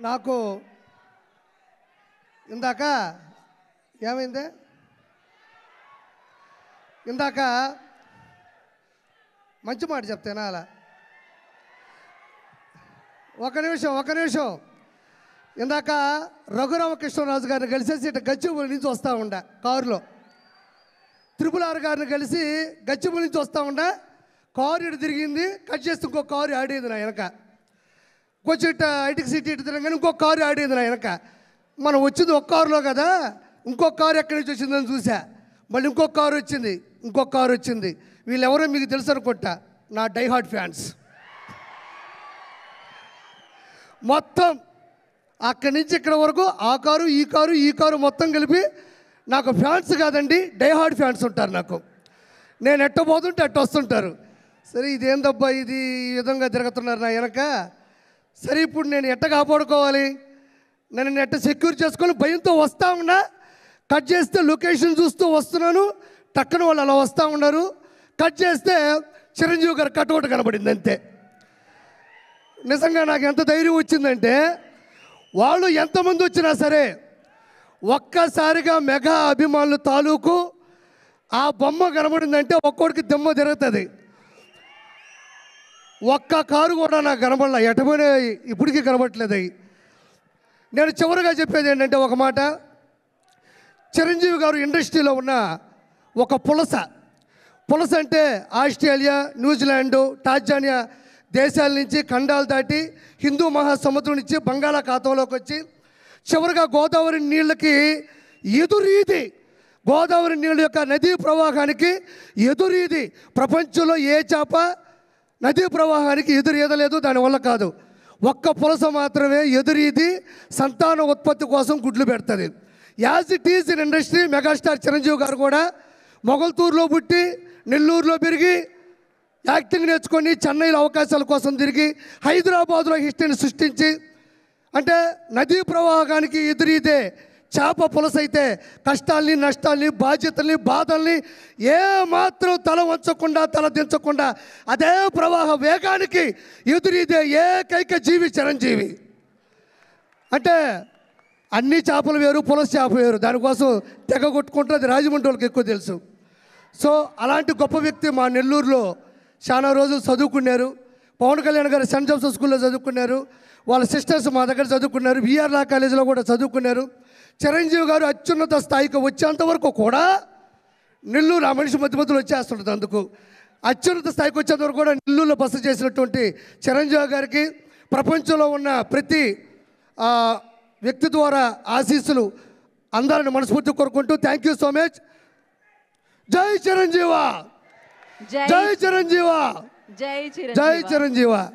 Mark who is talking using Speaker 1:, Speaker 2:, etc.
Speaker 1: నాకు ఇందాక ఏమైంది? ఇందాక మంచి మాట చెప్తేనా అలా ఒక నిమిషం ఇందాక రఘురామకృష్ణరాజు గారిని కలిసేసి ఇటు గచ్చిబౌలి నుంచి వస్తూ ఉండ కారులో, త్రిపుల్ గారిని కలిసి గచ్చిబౌలి నుంచి వస్తూ ఉండ, కారు ఇటు తిరిగింది, కట్ చేస్తే ఇంకో కారు ఆడేది నా వెనక, కొంచెం ఇటు ఐటికి సిటీ ఇటు తిరగగానే ఇంకో కారు ఆడేది నా వెనక. మనం వచ్చింది ఒక కారులో కదా, ఇంకో కారు ఎక్కడి నుంచి వచ్చిందని చూసా, మళ్ళీ ఇంకో కారు వచ్చింది. వీళ్ళెవరో మీకు తెలుసు అనుకుంటా, నా డైహార్డ్ ఫ్యాన్స్. మొత్తం అక్కడి నుంచి ఇక్కడ వరకు ఆ కారు ఈ కారు మొత్తం కలిపి నాకు ఫ్యాన్స్ కాదండి, డైహార్డ్ ఫ్యాన్స్ ఉంటారు నాకు. నేను ఎట్ట పోతుంటే అట్ట వస్తుంటారు. సరే ఇదేందబ్బా ఇది ఈ విధంగా తిరుగుతున్నారు నా వెనక. సరే ఇప్పుడు నేను ఎట్ట కాపాడుకోవాలి, నేను ఎట్ట సెక్యూర్ చేసుకొని భయంతో వస్తూ ఉన్నా. కట్ చేస్తే లొకేషన్ చూస్తూ వస్తున్నాను, టక్కన వాళ్ళు అలా వస్తూ ఉన్నారు. కట్ చేస్తే చిరంజీవి గారు కటౌట్ కనబడింది అంతే. నిజంగా నాకు ఎంత ధైర్యం వచ్చిందంటే, వాళ్ళు ఎంతమంది వచ్చినా సరే ఒక్కసారిగా మెగా అభిమానులు తాలూకు ఆ బొమ్మ కనబడిందంటే ఒక్కోడికి దెమ్మ తిరుగుతుంది. ఒక్క కారు కూడా నాకు కనబడలే, ఎటపోయినా ఇప్పటికీ కనబడట్లేదు. నేను చివరిగా చెప్పేది ఏంటంటే ఒక మాట, చిరంజీవి గారు ఇండస్ట్రీలో ఉన్న ఒక పులస అంటే ఆస్ట్రేలియా, న్యూజిలాండు, టాంజానియా దేశాల నుంచి ఖండాలు దాటి హిందూ మహాసముద్రం నుంచి బంగాళాఖాతంలోకి వచ్చి చివరిగా గోదావరి నీళ్ళకి ఎదురీది, గోదావరి నీళ్ళ యొక్క నదీ ప్రవాహానికి ఎదురీది. ప్రపంచంలో ఏ చేప నదీ ప్రవాహానికి ఎదురీదలేదు, దానివల్ల కాదు. ఒక్క పులస మాత్రమే ఎదురీది సంతాన ఉత్పత్తి కోసం గుడ్లు పెడుతుంది. As it is in industry, megastar Chiranjeevi గారు కూడా మొగల్తూరులో పుట్టి నెల్లూరులో పెరిగి యాక్టింగ్ నేర్చుకొని చెన్నైలో అవకాశాల కోసం తిరిగి హైదరాబాద్లో హిస్టరీని సృష్టించి, అంటే నదీ ప్రవాహానికి ఎదురీదే చేప పులస అయితే కష్టాల్ని, నష్టాల్ని, బాధ్యతల్ని, బాధల్ని ఏ మాత్రం తల వంచకుండా, తల దించకుండా అదే ప్రవాహ వేగానికి ఎదురీదే ఏకైక జీవి చిరంజీవి. అంటే అన్ని చేపలు వేరు, పులస చేప వేరు, దానికోసం తెగ కొట్టుకుంటుంది. రాజమండ్రి వాళ్ళకి ఎక్కువ తెలుసు. సో అలాంటి గొప్ప వ్యక్తి మా నెల్లూరులో చాలా రోజులు చదువుకున్నారు. పవన్ కళ్యాణ్ గారు సెంట్ జోసెఫ్ స్కూల్లో చదువుకున్నారు, వాళ్ళ సిస్టర్స్ మా దగ్గర చదువుకున్నారు, విఆర్ లా కాలేజీలో కూడా చదువుకున్నారు. చిరంజీవి గారు అత్యున్నత స్థాయికి వచ్చేంత వరకు కూడా నెల్లూరు ఆ మనిషి మధ్యలో వచ్చేస్తుంటుంది. అందుకు అత్యున్నత స్థాయికి వచ్చేంత వరకు కూడా నెల్లూరులో బస చేసినటువంటి చిరంజీవి గారికి ప్రపంచంలో ఉన్న ప్రతి వ్యక్తి ద్వారా ఆశీస్సులు అందరిని మనస్ఫూర్తి కోరుకుంటూ థ్యాంక్ యూ సో మచ్. జై చిరంజీవ, జై చిరంజీవ, జై చిరంజీవ.